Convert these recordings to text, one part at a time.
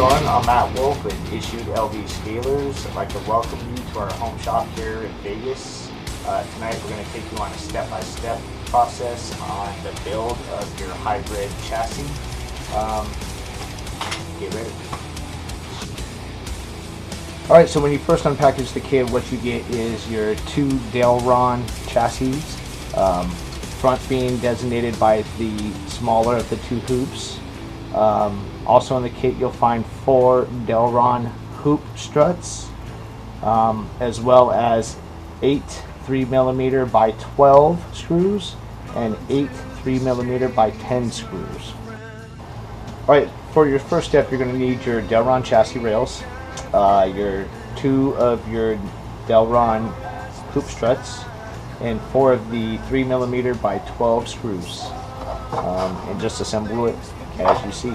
everyone, I'm Matt Wolf with Issued LV Scalers. I'd like to welcome you to our home shop here in Vegas. Tonight we're going to take you on a step-by-step process on the build of your hybrid chassis. Get ready. Alright, so when you first unpackage the kit, what you get is your two Delron chassis, front being designated by the smaller of the two hoops. Also in the kit you'll find 4 Delron hoop struts, as well as 8 3mm by 12 screws and 8 3mm by 10 screws. Alright, for your first step you're going to need your Delron chassis rails, your 2 of your Delron hoop struts, and 4 of the 3mm by 12 screws, and just assemble it as you see.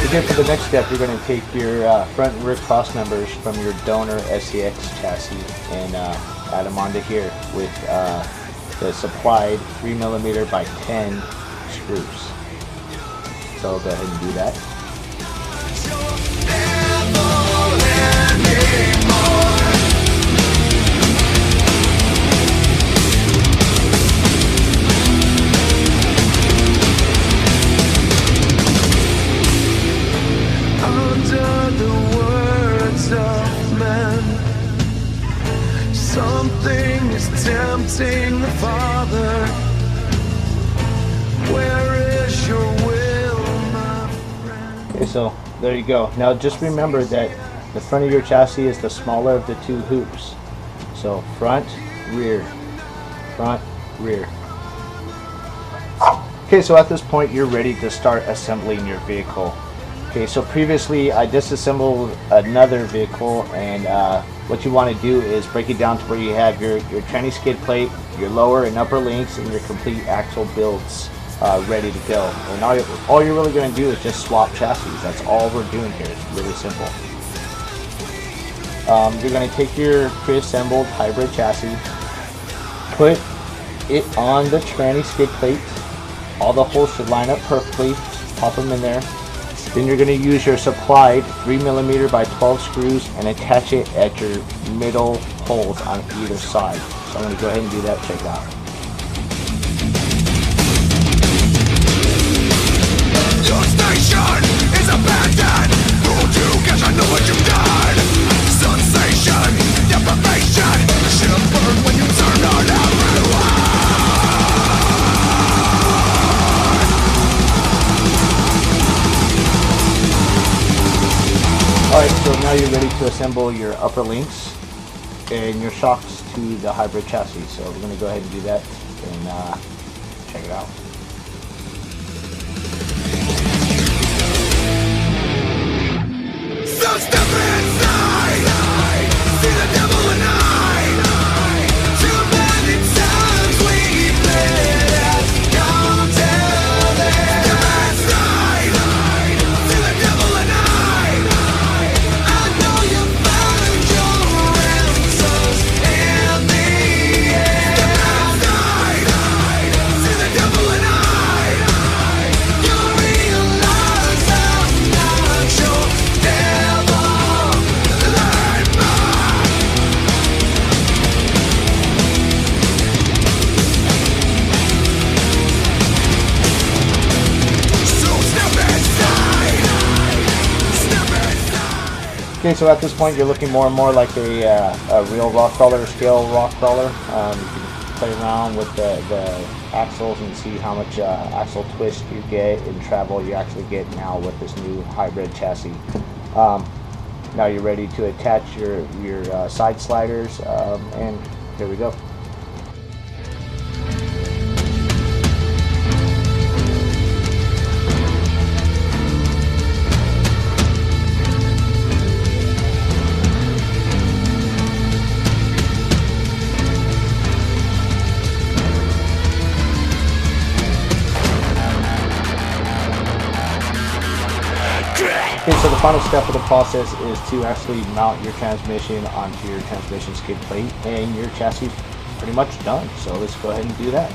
Again, for the next step, you're going to take your front and rear cross members from your donor SCX chassis and add them onto here with the supplied 3mm by 10 screws. So go ahead and do that. Something is tempting the Father. Where is your will, my friend? Okay, so there you go. Now just remember that the front of your chassis is the smaller of the two hoops. So front, rear, front, rear. Okay, so at this point you're ready to start assembling your vehicle. Okay, so previously I disassembled another vehicle, and what you want to do is break it down to where you have your tranny skid plate, your lower and upper links, and your complete axle builds ready to go. And all you're really going to do is just swap chassis. That's all we're doing here. It's really simple. You're going to take your pre-assembled hybrid chassis, put it on the tranny skid plate. All the holes should line up perfectly. Just pop them in there. Then you're going to use your supplied 3mm by 12 screws and attach it at your middle holes on either side. So I'm going to go ahead and do that. Check it out. Your station is abandoned. Told you 'cause I know what you've done. Sensation, deprivation, shiver when you turn on everyone. Alright, so now you're ready to assemble your upper links and your shocks to the hybrid chassis. So we're going to go ahead and do that and check it out. So step inside, see the devil and I. Too many times we played, come tell them. Step inside, see the devil and I know you found your answers in the end. Step inside, see the devil and you realize I'm not your devil. Okay, so at this point you're looking more and more like a real rock crawler, scale rock crawler. You can play around with the axles and see how much axle twist you get and travel you actually get now with this new hybrid chassis. Now you're ready to attach your side sliders, and here we go. so the final step of the process is to actually mount your transmission onto your transmission skid plate, and your chassis is pretty much done. So let's go ahead and do that.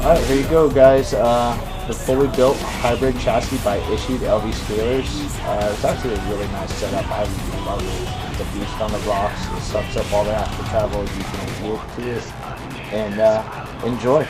Alright, here you go, guys. The fully built hybrid chassis by Issued LV Scalers. It's actually a really nice setup. I love it. It's a beast on the rocks. It sucks up all the after travel you can get to this. And enjoy.